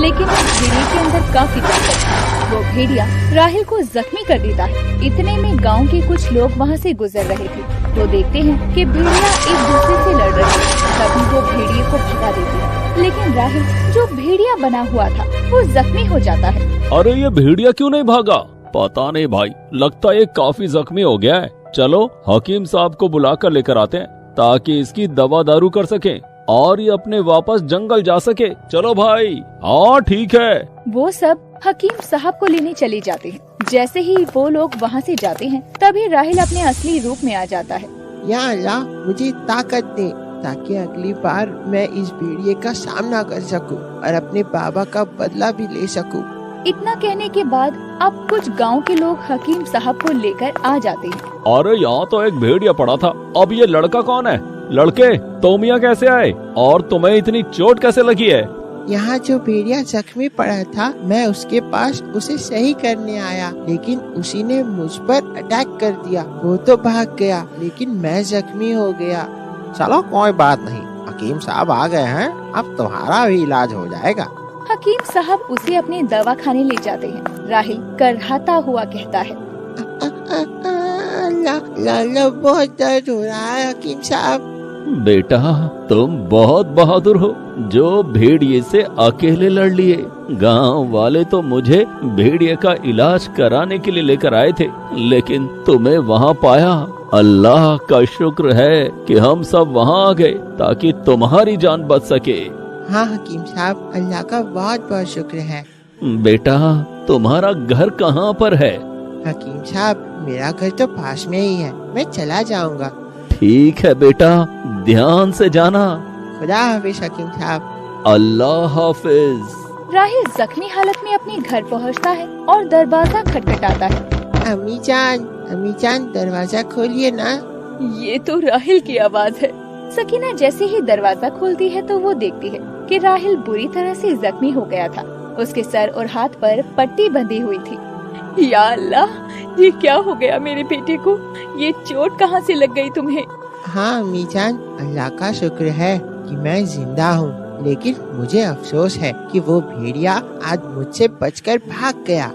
लेकिन उस भेड़िए के अंदर काफी ताकत थी। वो भेड़िया राहिल को जख्मी कर देता है। इतने में गांव के कुछ लोग वहां से गुजर रहे थे। वो देखते हैं कि भेड़िया एक दूसरे से लड़ रहे हैं। तभी वो भेड़िए को भगा देती है, लेकिन राहिल जो भेड़िया बना हुआ था वो जख्मी हो जाता है। अरे ये भेड़िया क्यों नहीं भागा? पता नहीं भाई, लगता है ये काफी जख्मी हो गया है। चलो हकीम साहब को बुला कर लेकर आते हैं ताकि इसकी दवा दारू कर सकें और ये अपने वापस जंगल जा सके। चलो भाई। हाँ ठीक है। वो सब हकीम साहब को लेने चले जाते हैं। जैसे ही वो लोग वहाँ से जाते हैं तभी राहिल अपने असली रूप में आ जाता है। या अल्लाह, मुझे ताकत दे ताकि अगली बार मैं इस भेड़िए का सामना कर सकूं और अपने बाबा का बदला भी ले सकूं। इतना कहने के बाद अब कुछ गांव के लोग हकीम साहब को लेकर आ जाते हैं। अरे यहाँ तो एक भेड़िया पड़ा था। अब ये लड़का कौन है? लड़के तुम यहाँ कैसे आए और तुम्हें इतनी चोट कैसे लगी है? यहाँ जो भेड़िया जख्मी पड़ा था, मैं उसके पास उसे सही करने आया, लेकिन उसी ने मुझ पर अटैक कर दिया। वो तो भाग गया, लेकिन मैं जख्मी हो गया। चलो कोई बात नहीं, हकीम साहब आ गए हैं, अब तुम्हारा भी इलाज हो जाएगा। हकीम साहब उसे अपने दवाखाने ले जाते हैं। राहिल करहाता हुआ कहता है, अल्लाह, बहुत दर्द हो रहा है हकीम साहब। बेटा तुम बहुत बहादुर हो जो भेड़िए से अकेले लड़ लिए। गांव वाले तो मुझे भेड़िए का इलाज कराने के लिए लेकर आए थे, लेकिन तुम्हें वहां पाया। अल्लाह का शुक्र है कि हम सब वहां आ गए ताकि तुम्हारी जान बच सके। हाँ हकीम साहब, अल्लाह का बहुत बहुत शुक्र है। बेटा तुम्हारा घर कहाँ पर है? हकीम साहब, मेरा घर तो पास में ही है, मैं चला जाऊंगा। ठीक है बेटा, ध्यान से जाना। खुदा हाफिज हकीम साहब। अल्लाह हाफिज। राहिल जख्मी हालत में अपने घर पहुंचता है और दरवाजा खटखटाता है। अम्मी जान दरवाजा खोलिए ना। ये तो राहिल की आवाज है। सकीना जैसे ही दरवाजा खोलती है तो वो देखती है कि राहिल बुरी तरह से जख्मी हो गया था। उसके सर और हाथ पर पट्टी बंधी हुई थी। या अल्लाह, ये क्या हो गया मेरे बेटे को? ये चोट कहाँ से लग गई तुम्हें? हाँ अम्मी जान, अल्लाह का शुक्र है कि मैं जिंदा हूँ, लेकिन मुझे अफसोस है कि वो भेड़िया आज मुझसे बचकर भाग गया।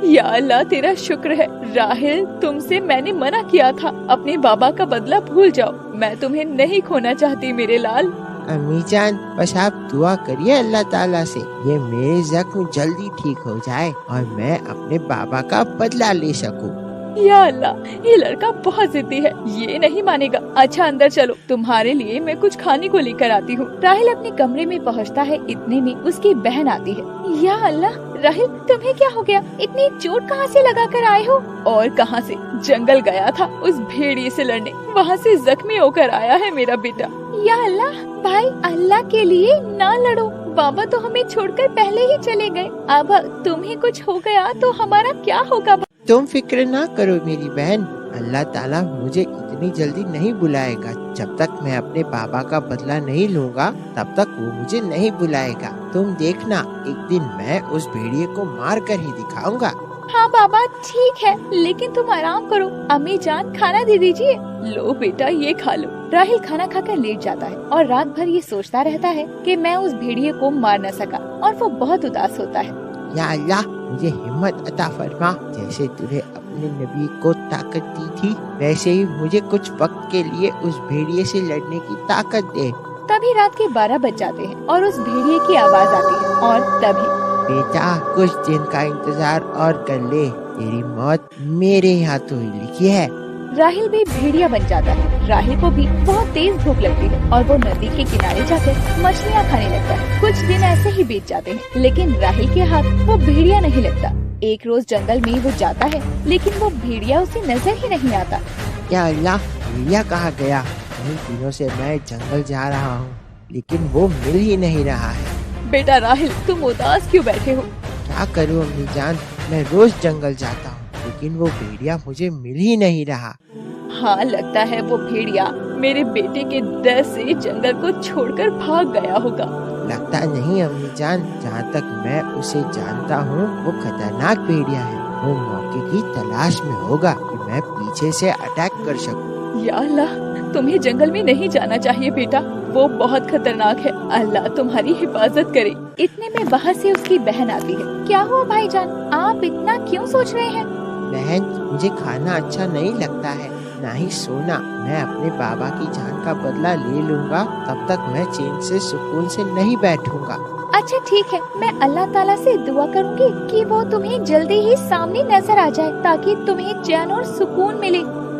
या अल्लाह, तेरा शुक्र है। राहिल, तुमसे मैंने मना किया था, अपने बाबा का बदला भूल जाओ। मैं तुम्हें नहीं खोना चाहती मेरे लाल। अम्मी जान, बस आप दुआ करिए अल्लाह ताला से ये मेरे जख्म जल्दी ठीक हो जाए और मैं अपने बाबा का बदला ले सकूं। या अल्लाह, ये लड़का बहुत जिद्दी है, ये नहीं मानेगा। अच्छा अंदर चलो, तुम्हारे लिए मैं कुछ खाने को लेकर आती हूँ। राहिल अपने कमरे में पहुँचता है। इतने में उसकी बहन आती है। या अल्लाह, राहिल तुम्हें क्या हो गया? इतनी चोट कहाँ से लगा कर आए हो? और कहाँ से? जंगल गया था उस भेड़िए से लड़ने, वहाँ से जख्मी होकर आया है मेरा बेटा। या अल्लाह, भाई अल्लाह के लिए ना लड़ो। बाबा तो हमें छोड़कर पहले ही चले गए। अब तुम्हें कुछ हो गया तो हमारा क्या होगा? तुम फिक्र ना करो मेरी बहन, अल्लाह ताला मुझे इतनी जल्दी नहीं बुलाएगा। जब तक मैं अपने बाबा का बदला नहीं लूँगा तब तक वो मुझे नहीं बुलाएगा। तुम देखना, एक दिन मैं उस भेड़िए को मार कर ही दिखाऊंगा। हाँ बाबा ठीक है, लेकिन तुम आराम करो। अम्मी जान खाना दे दीजिए। लो बेटा, ये खा लो। राहिल खाना खाकर लेट जाता है और रात भर ये सोचता रहता है कि मैं उस भेड़िए को मार न सका, और वो बहुत उदास होता है। या अल्लाह, मुझे हिम्मत अता फरमा। जैसे तूने अपने नबी को ताकत दी थी, वैसे ही मुझे कुछ वक्त के लिए उस भेड़िए से लड़ने की ताकत दे। तभी रात के 12 बज जाते हैं और उस भेड़िए की आवाज आती है। और तभी बेटा, कुछ दिन का इंतजार और कर ले, तेरी मौत मेरे हाथों ही लिखी है। राहिल भी भेड़िया बन जाता है। राहिल को भी बहुत तेज भूख लगती है और वो नदी के किनारे जाकर मछलियाँ खाने लगता है। कुछ दिन ऐसे ही बीत जाते हैं, लेकिन राहिल के हाथ वो भेड़िया नहीं लगता। एक रोज जंगल में वो जाता है, लेकिन वो भेड़िया उसे नजर ही नहीं आता। या अल्लाह, भेड़िया कहाँ गया? कई दिनों से मैं जंगल जा रहा हूँ, लेकिन वो मिल ही नहीं रहा है। बेटा राहिल, तुम उदास क्यों बैठे हो? क्या करूँ अम्मी जान, मैं रोज जंगल जाता हूँ, लेकिन वो भेड़िया मुझे मिल ही नहीं रहा। हाँ, लगता है वो भेड़िया मेरे बेटे के डर से जंगल को छोड़कर भाग गया होगा। लगता नहीं अम्मी जान, जहाँ तक मैं उसे जानता हूँ वो खतरनाक भेड़िया है। वो मौके की तलाश में होगा कि मैं पीछे से अटैक कर सकूँ। या अल्लाह, तुम्हें जंगल में नहीं जाना चाहिए बेटा। वो बहुत खतरनाक है। अल्लाह तुम्हारी हिफाजत करे। इतने में बाहर से उसकी बहन आती है। क्या हुआ भाईजान, आप इतना क्यों सोच रहे हैं? बहन, मुझे खाना अच्छा नहीं लगता है, ना ही सोना। मैं अपने बाबा की जान का बदला ले लूँगा, तब तक मैं चैन से सुकून से नहीं बैठूंगा। अच्छा ठीक है, मैं अल्लाह ताला से दुआ करूंगी कि वो तुम्हें जल्दी ही सामने नजर आ जाए, ताकि तुम्हें चैन और सुकून मिले।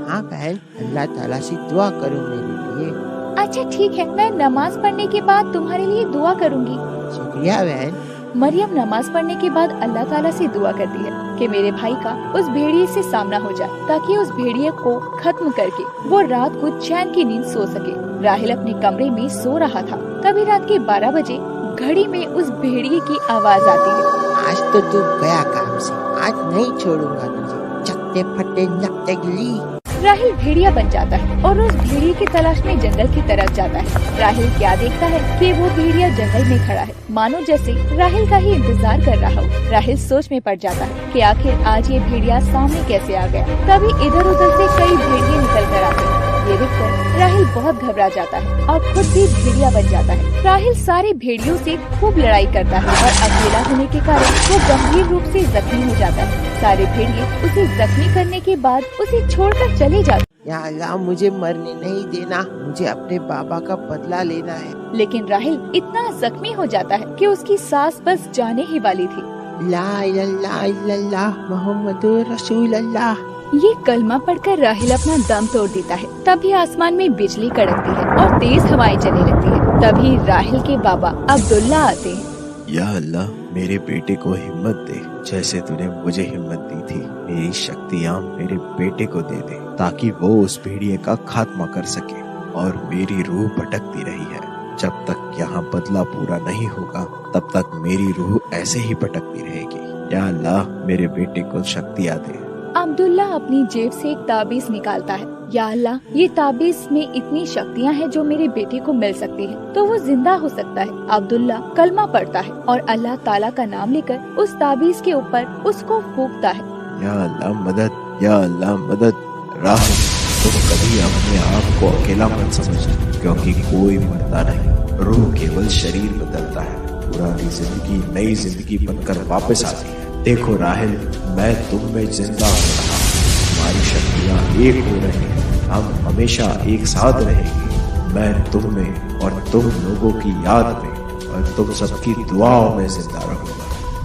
हाँ बहन, अल्लाह ताला से दुआ करो मेरे लिए। अच्छा ठीक है, मैं नमाज पढ़ने के बाद तुम्हारे लिए दुआ करूंगी। शुक्रिया बहन। मरियम नमाज पढ़ने के बाद अल्लाह ताला से दुआ करती है कि मेरे भाई का उस भेड़िए से सामना हो जाए, ताकि उस भेड़िए को खत्म करके वो रात को चैन की नींद सो सके। राहिल अपने कमरे में सो रहा था। तभी रात के 12 बजे घड़ी में उस भेड़िए की आवाज आती है। आज तो तू गया काम से, आज नहीं छोड़ूंगा तुझे, चकते फटे नकते गिली। राहिल भेड़िया बन जाता है और उस भेड़िए की तलाश में जंगल की तरफ जाता है। राहिल क्या देखता है कि वो भेड़िया जंगल में खड़ा है, मानो जैसे राहिल का ही इंतजार कर रहा हो। राहिल सोच में पड़ जाता है कि आखिर आज ये भेड़िया सामने कैसे आ गया। तभी इधर उधर से कई भेड़िए निकल कर आते हैं। ये देखकर राहिल बहुत घबरा जाता है और खुद भी भेड़िया बन जाता है। राहिल सारे भेड़ियों से खूब लड़ाई करता है और अकेला होने के कारण वो गंभीर रूप से जख्मी हो जाता है। सारे भेड़िए उसे जख्मी करने के बाद उसे छोड़कर चले जाते। या अल्लाह, मुझे मरने नहीं देना, मुझे अपने बाबा का बदला लेना है। लेकिन राहिल इतना जख्मी हो जाता है कि उसकी सांस बस जाने ही वाली थी। ला इलाहा इल्लल्लाह मुहम्मदुर रसूलुल्लाह। ये कलमा पढ़कर राहिल अपना दम तोड़ देता है। तभी आसमान में बिजली कड़कती है और तेज हवाएं चलने लगती है। तभी राहिल के बाबा अब्दुल्ला आते हैं। या अल्लाह, मेरे बेटे को हिम्मत दे, जैसे तूने मुझे हिम्मत दी थी। मेरी शक्तियाँ मेरे बेटे को दे दे, ताकि वो उस भेड़िए का खात्मा कर सके। और मेरी रूह भटकती रही है, जब तक यहाँ बदला पूरा नहीं होगा तब तक मेरी रूह ऐसे ही भटकती रहेगी। या अल्लाह, मेरे बेटे को शक्तियाँ दे। अब्दुल्ला अपनी जेब से एक ताबीज निकालता है। या अल्लाह, ये ताबीज में इतनी शक्तियाँ हैं जो मेरे बेटे को मिल सकती है, तो वो जिंदा हो सकता है। अब्दुल्ला कलमा पढ़ता है और अल्लाह ताला का नाम लेकर उस ताबीज के ऊपर उसको फूंकता है। या अल्लाह मदद, या अल्लाह मदद। राहिल, तुम कभी अपने आप को अकेला मत समझना, क्योंकि कोई मरता नहीं, रूह केवल शरीर बदलता है। पुरानी जिंदगी नई जिंदगी बनकर वापस आती है। देखो राहिल, मैं तुम में जिंदा हो रहा हूँ, हमारी शक्तियाँ एक हो रही हैं, हम हमेशा एक साथ रहेंगे। मैं तुम में और तुम लोगों की याद में और तुम सबकी दुआओं में जिंदा रहूंगा।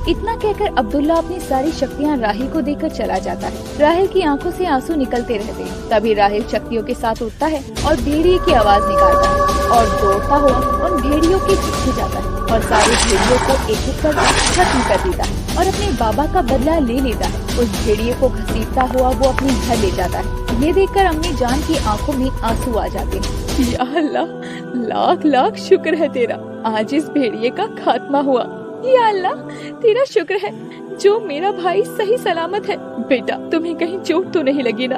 इतना कहकर अब्दुल्ला अपनी सारी शक्तियाँ राहिल को देकर चला जाता है। राहिल की आंखों से आंसू निकलते रहते हैं। तभी राहिल शक्तियों के साथ उठता है और भेड़िए की आवाज निकालता है और दौड़ता हुआ उन भेड़ियों के पीछे जाता है और सारे भेड़ियों को एक एक कर खत्म कर देता है और अपने बाबा का बदला ले लेता है। उस भेड़िए को घसीटता हुआ वो अपने घर ले जाता है। ये देखकर अम्मी जान की आंखों में आंसू आ जाते हैं। या अल्लाह, लाख लाख शुक्र है तेरा, आज इस भेड़िए का खात्मा हुआ। या अल्लाह, तेरा शुक्र है जो मेरा भाई सही सलामत है। बेटा, तुम्हें कहीं चोट तो नहीं लगी ना?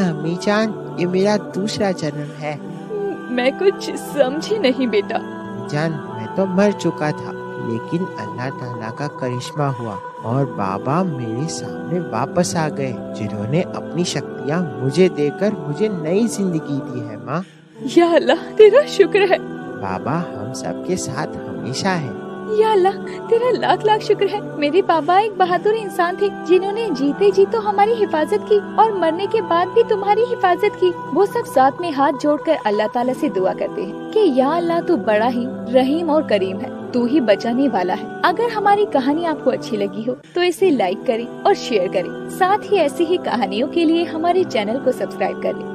अम्मी जान, ये मेरा दूसरा जन्म है। मैं कुछ समझी नहीं बेटा। जान, मैं तो मर चुका था, लेकिन अल्लाह ताला का करिश्मा हुआ और बाबा मेरे सामने वापस आ गए, जिन्होंने अपनी शक्तियाँ मुझे देकर मुझे नई जिंदगी दी है। माँ, या अल्लाह, तेरा शुक्र है। बाबा हम सबके साथ हमेशा है। या अल्लाह, तेरा लाख लाख शुक्र है। मेरे बाबा एक बहादुर इंसान थे, जिन्होंने जीते जी तो हमारी हिफाजत की और मरने के बाद भी तुम्हारी हिफाजत की। वो सब साथ में हाथ जोड़कर अल्लाह ताला से दुआ करते हैं कि या अल्लाह, तू बड़ा ही रहीम और करीम है, तू ही बचाने वाला है। अगर हमारी कहानी आपको अच्छी लगी हो तो इसे लाइक करें और शेयर करें। साथ ही ऐसी ही कहानियों के लिए हमारे चैनल को सब्सक्राइब कर लें।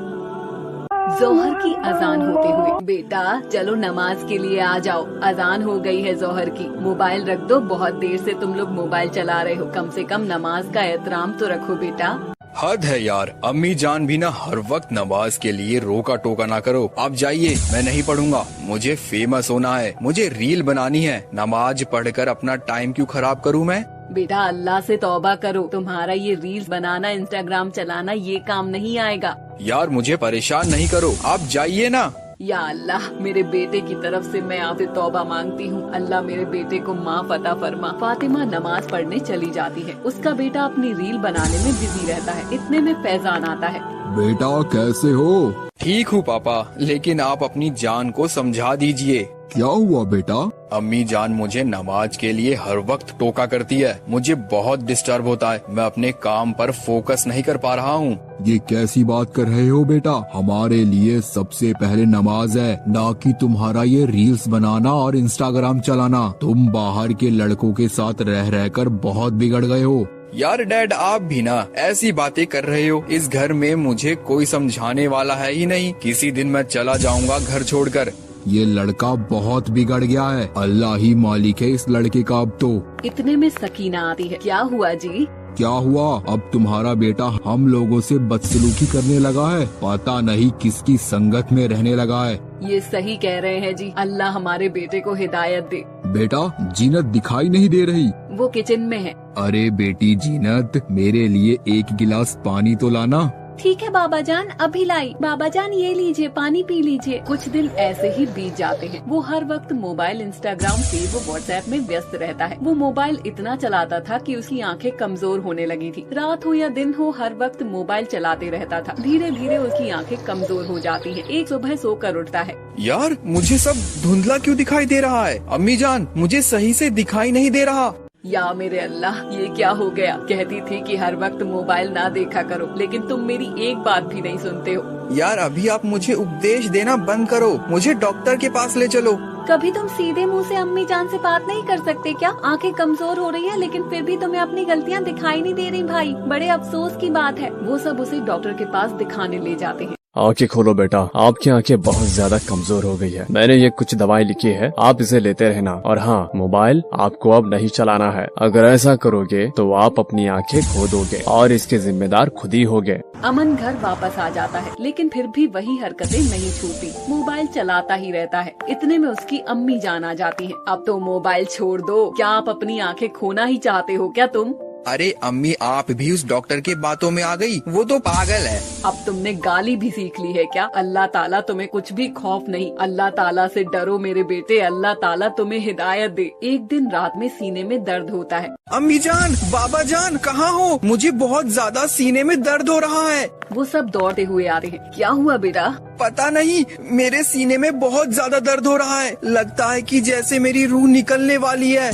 जोहर की अजान होते हुए, बेटा चलो नमाज के लिए आ जाओ, अजान हो गई है जोहर की। मोबाइल रख दो, बहुत देर से तुम लोग मोबाइल चला रहे हो, कम से कम नमाज का एहतराम तो रखो बेटा। हद है यार, अम्मी जान भी ना हर वक्त नमाज के लिए रोका टोका ना करो। आप जाइए, मैं नहीं पढ़ूंगा, मुझे फेमस होना है, मुझे रील बनानी है। नमाज पढ़कर अपना टाइम क्यों खराब करूं मैं? बेटा अल्लाह से तौबा करो, तुम्हारा ये रील्स बनाना, इंस्टाग्राम चलाना ये काम नहीं आएगा। यार मुझे परेशान नहीं करो, आप जाइए ना। या अल्लाह, मेरे बेटे की तरफ से मैं आपसे तौबा मांगती हूँ। अल्लाह मेरे बेटे को माफ अता फरमा। फातिमा नमाज पढ़ने चली जाती है, उसका बेटा अपनी रील बनाने में बिजी रहता है। इतने में फैजान आता है। बेटा कैसे हो? ठीक हूँ पापा, लेकिन आप अपनी जान को समझा दीजिए। क्या हुआ बेटा? अम्मी जान मुझे नमाज के लिए हर वक्त टोका करती है। मुझे बहुत डिस्टर्ब होता है, मैं अपने काम पर फोकस नहीं कर पा रहा हूँ। ये कैसी बात कर रहे हो बेटा? हमारे लिए सबसे पहले नमाज है, ना कि तुम्हारा ये रील्स बनाना और इंस्टाग्राम चलाना। तुम बाहर के लड़कों के साथ रह रहकर बहुत बिगड़ गए हो। यार डैड, आप भी ना ऐसी बातें कर रहे हो। इस घर में मुझे कोई समझाने वाला है ही नहीं। किसी दिन मैं चला जाऊंगा घर छोड़कर। ये लड़का बहुत बिगड़ गया है, अल्लाह ही मालिक है इस लड़के का अब तो। इतने में सकीना आती है। क्या हुआ जी? क्या हुआ? अब तुम्हारा बेटा हम लोगों से बदसलूकी करने लगा है, पता नहीं किसकी संगत में रहने लगा है। ये सही कह रहे हैं जी, अल्लाह हमारे बेटे को हिदायत दे। बेटा जीनत दिखाई नहीं दे रही। वो किचन में है। अरे बेटी जीनत, मेरे लिए एक गिलास पानी तो लाना। ठीक है बाबा जान, अभी लाई। बाबा जान ये लीजिए, पानी पी लीजिए। कुछ दिन ऐसे ही बीत जाते हैं। वो हर वक्त मोबाइल, इंस्टाग्राम, फेसबुक, व्हाट्सएप में व्यस्त रहता है। वो मोबाइल इतना चलाता था कि उसकी आंखें कमजोर होने लगी थी। रात हो या दिन हो, हर वक्त मोबाइल चलाते रहता था। धीरे धीरे उसकी आंखें कमजोर हो जाती है। एक सुबह सोकर उठता है। यार मुझे सब धुंधला क्यों दिखाई दे रहा है? अम्मी जान मुझे सही से दिखाई नहीं दे रहा। या मेरे अल्लाह, ये क्या हो गया? कहती थी कि हर वक्त मोबाइल ना देखा करो, लेकिन तुम मेरी एक बात भी नहीं सुनते हो। यार अभी आप मुझे उपदेश देना बंद करो, मुझे डॉक्टर के पास ले चलो। कभी तुम सीधे मुंह से अम्मी जान से बात नहीं कर सकते क्या? आंखें कमजोर हो रही है, लेकिन फिर भी तुम्हें अपनी गलतियाँ दिखाई नहीं दे रही भाई। बड़े अफसोस की बात है। वो सब उसे डॉक्टर के पास दिखाने ले जाते हैं। आंखें खोलो बेटा, आपकी आंखें बहुत ज्यादा कमजोर हो गई है। मैंने ये कुछ दवाई लिखी है, आप इसे लेते रहना। और हाँ, मोबाइल आपको अब नहीं चलाना है। अगर ऐसा करोगे तो आप अपनी आंखें खो दोगे और इसके जिम्मेदार खुद ही होगे। अमन घर वापस आ जाता है, लेकिन फिर भी वही हरकतें नहीं छूटती। मोबाइल चलाता ही रहता है। इतने में उसकी अम्मी जान आ जाती है। अब तो मोबाइल छोड़ दो। क्या आप अपनी आंखें खोना ही चाहते हो क्या तुम? अरे अम्मी, आप भी उस डॉक्टर के बातों में आ गई। वो तो पागल है। अब तुमने गाली भी सीख ली है क्या? अल्लाह ताला तुम्हें कुछ भी खौफ नहीं। अल्लाह ताला से डरो मेरे बेटे, अल्लाह ताला तुम्हें हिदायत दे। एक दिन रात में सीने में दर्द होता है। अम्मी जान, बाबा जान, कहाँ हो? मुझे बहुत ज्यादा सीने में दर्द हो रहा है। वो सब दौड़ते हुए आते हैं। क्या हुआ बेटा? पता नहीं, मेरे सीने में बहुत ज्यादा दर्द हो रहा है। लगता है कि जैसे मेरी रूह निकलने वाली है।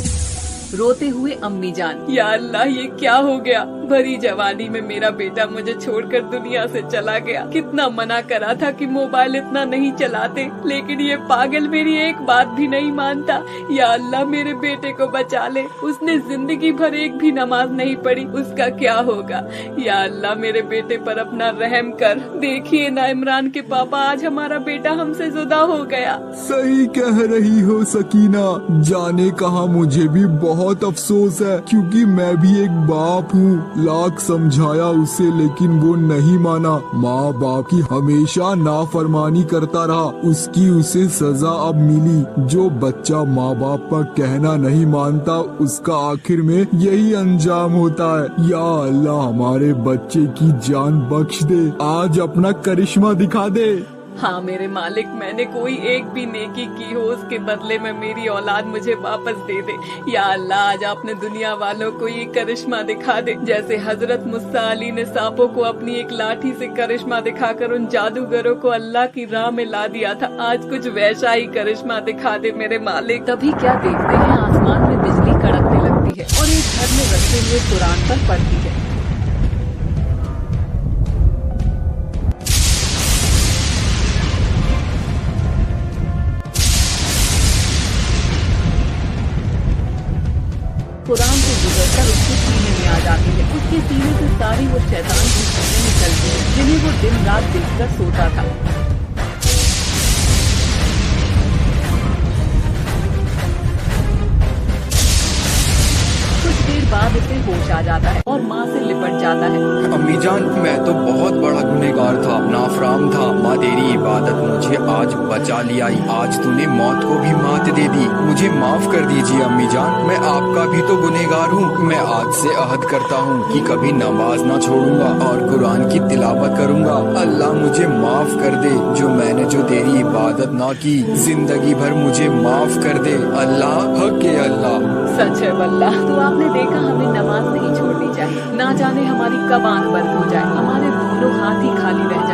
रोते हुए अम्मी जान, या अल्लाह ये क्या हो गया? भरी जवानी में मेरा बेटा मुझे छोड़कर दुनिया से चला गया। कितना मना करा था कि मोबाइल इतना नहीं चलाते, लेकिन ये पागल मेरी एक बात भी नहीं मानता। या अल्लाह मेरे बेटे को बचा ले। उसने जिंदगी भर एक भी नमाज नहीं पढ़ी, उसका क्या होगा? या अल्लाह मेरे बेटे पर अपना रहम कर। देखिए ना इमरान के पापा, आज हमारा बेटा हमसे जुदा हो गया। सही कह रही हो सकीना, जाने कहा मुझे भी बहुत अफसोस है, क्योंकि मैं भी एक बाप हूँ। लाख समझाया उसे, लेकिन वो नहीं माना। माँ बाप की हमेशा नाफरमानी करता रहा, उसकी उसे सजा अब मिली। जो बच्चा माँ बाप का कहना नहीं मानता, उसका आखिर में यही अंजाम होता है। या अल्लाह हमारे बच्चे की जान बख्श दे, आज अपना करिश्मा दिखा दे। हाँ मेरे मालिक, मैंने कोई एक भी नेकी की हो, उसके बदले में मेरी औलाद मुझे वापस दे दे। या अल्लाह आज आपने दुनिया वालों को ये करिश्मा दिखा दे, जैसे हजरत मुसा अली ने सांपों को अपनी एक लाठी से करिश्मा दिखाकर उन जादूगरों को अल्लाह की राह में ला दिया था। आज कुछ वैसा ही करिश्मा दिखा दे मेरे मालिक। तभी क्या देखते हैं, आसमान में बिजली कड़कने लगती है और एक घर में रखे हुए कुरान पर पड़ती है। कुरान से गुजरकर उसके सीने में आ जाती है। उसके सीने से सारी वो शैतान की चीजें निकलती हैं, जिन्हें वो दिन रात देखकर सोता था। कुछ देर बाद उसे होश आ जाता है और माँ से लिपट जाता है। अम्मी जान, मैं तो बहुत बड़ा गुनहगार था, नाफराम था। माँ तेरी इबादत मुझे आज बचा लिया। आज तूने मौत को भी मात दे दी। मुझे माफ कर दीजिए अम्मी जान, मैं आपका भी तो गुनहगार हूँ। मैं आज से अहद करता हूँ कि कभी नमाज ना छोड़ूंगा और कुरान की तिलावत करूँगा। अल्लाह मुझे माफ कर दे, जो तेरी इबादत ना की, जिंदगी भर मुझे माफ कर दे। अल्लाह, हक है अल्लाह। सच है वल्लाह। तो आपने देखा, हमें नमाज नहीं छोड़नी चाहिए। ना जाने हमारी कब आंख बंद हो जाए। हमारे दोनों हाथ ही खाली रह